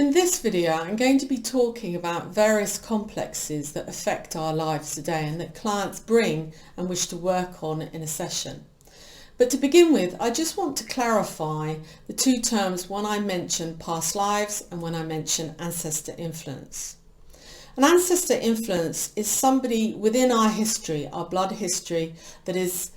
In this video, I'm going to be talking about various complexes that affect our lives today and that clients bring and wish to work on in a session. But to begin with, I just want to clarify the two terms when I mention past lives and when I mention ancestor influence. An ancestor influence is somebody within our history, our blood history, that is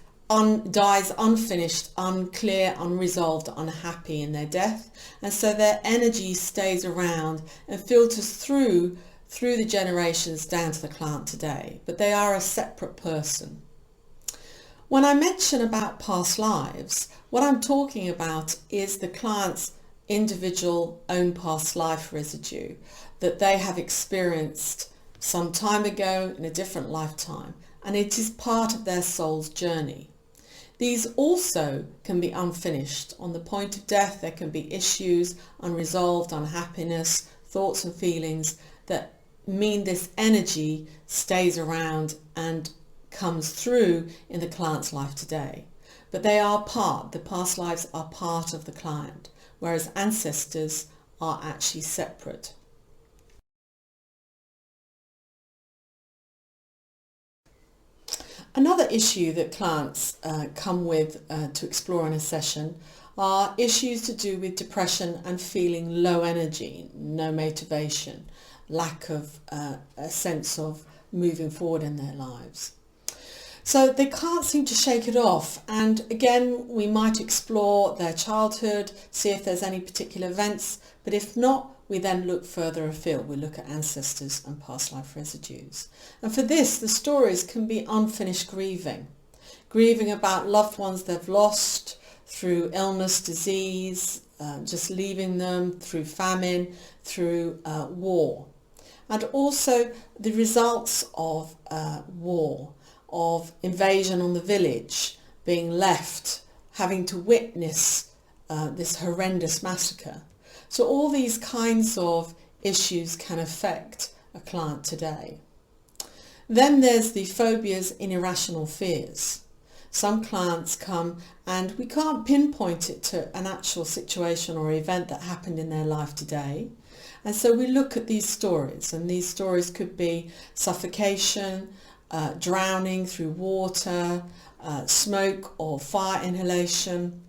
dies unfinished, unclear, unresolved, unhappy in their death, and so their energy stays around and filters through the generations down to the client today, but they are a separate person. When I mention about past lives, what I'm talking about is the client's individual own past life residue that they have experienced some time ago in a different lifetime, and it is part of their soul's journey. These also can be unfinished. On the point of death, there can be issues, unresolved, unhappiness, thoughts and feelings that mean this energy stays around and comes through in the client's life today. But they are the past lives are part of the client, whereas ancestors are actually separate. Another issue that clients come with to explore in a session are issues to do with depression and feeling low energy, no motivation, lack of a sense of moving forward in their lives. So they can't seem to shake it off, and again we might explore their childhood, see if there's any particular events, but if not, we then look further afield. We look at ancestors and past life residues. And for this, the stories can be unfinished grieving. Grieving about loved ones they've lost through illness, disease, just leaving them, through famine, through war. And also the results of war, of invasion on the village, being left, having to witness this horrendous massacre. So all these kinds of issues can affect a client today. Then there's the phobias and irrational fears. Some clients come and we can't pinpoint it to an actual situation or event that happened in their life today. And so we look at these stories, and these stories could be suffocation, drowning through water, smoke or fire inhalation,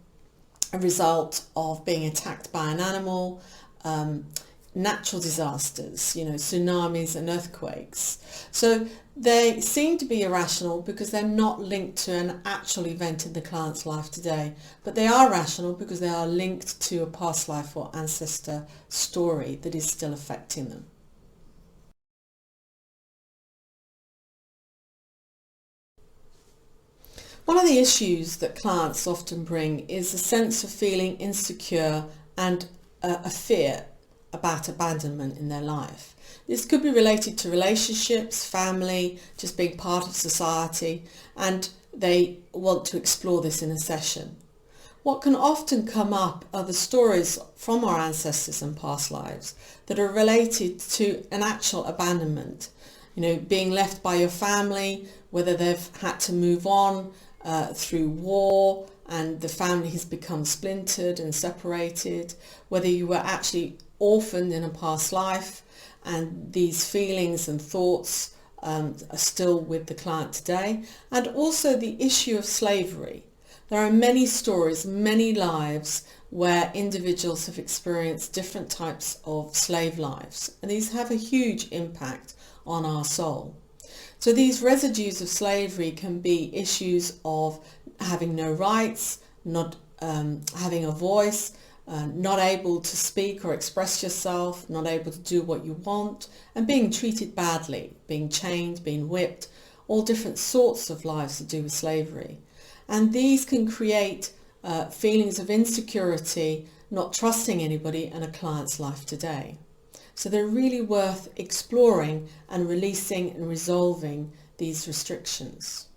a result of being attacked by an animal, natural disasters, tsunamis and earthquakes. So they seem to be irrational because they're not linked to an actual event in the client's life today, but they are rational because they are linked to a past life or ancestor story that is still affecting them. One of the issues that clients often bring is a sense of feeling insecure and a fear about abandonment in their life. This could be related to relationships, family, just being part of society, and they want to explore this in a session. What can often come up are the stories from our ancestors and past lives that are related to an actual abandonment, being left by your family, whether they've had to move on through war and the family has become splintered and separated, whether you were actually orphaned in a past life and these feelings and thoughts are still with the client today, and also the issue of slavery. There are many stories, many lives where individuals have experienced different types of slave lives, and these have a huge impact on our soul. So these residues of slavery can be issues of having no rights, not having a voice, not able to speak or express yourself, not able to do what you want, and being treated badly, being chained, being whipped, all different sorts of lives to do with slavery. And these can create feelings of insecurity, not trusting anybody in a client's life today. So they're really worth exploring and releasing and resolving these restrictions.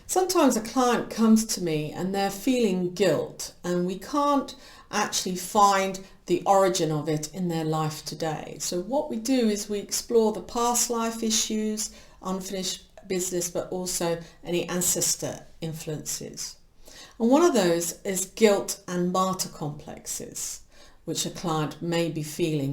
Sometimes a client comes to me and they're feeling guilt, and we can't actually find the origin of it in their life today. So what we do is we explore the past life issues, unfinished business, but also any ancestor influences. And one of those is guilt and martyr complexes, which a client may be feeling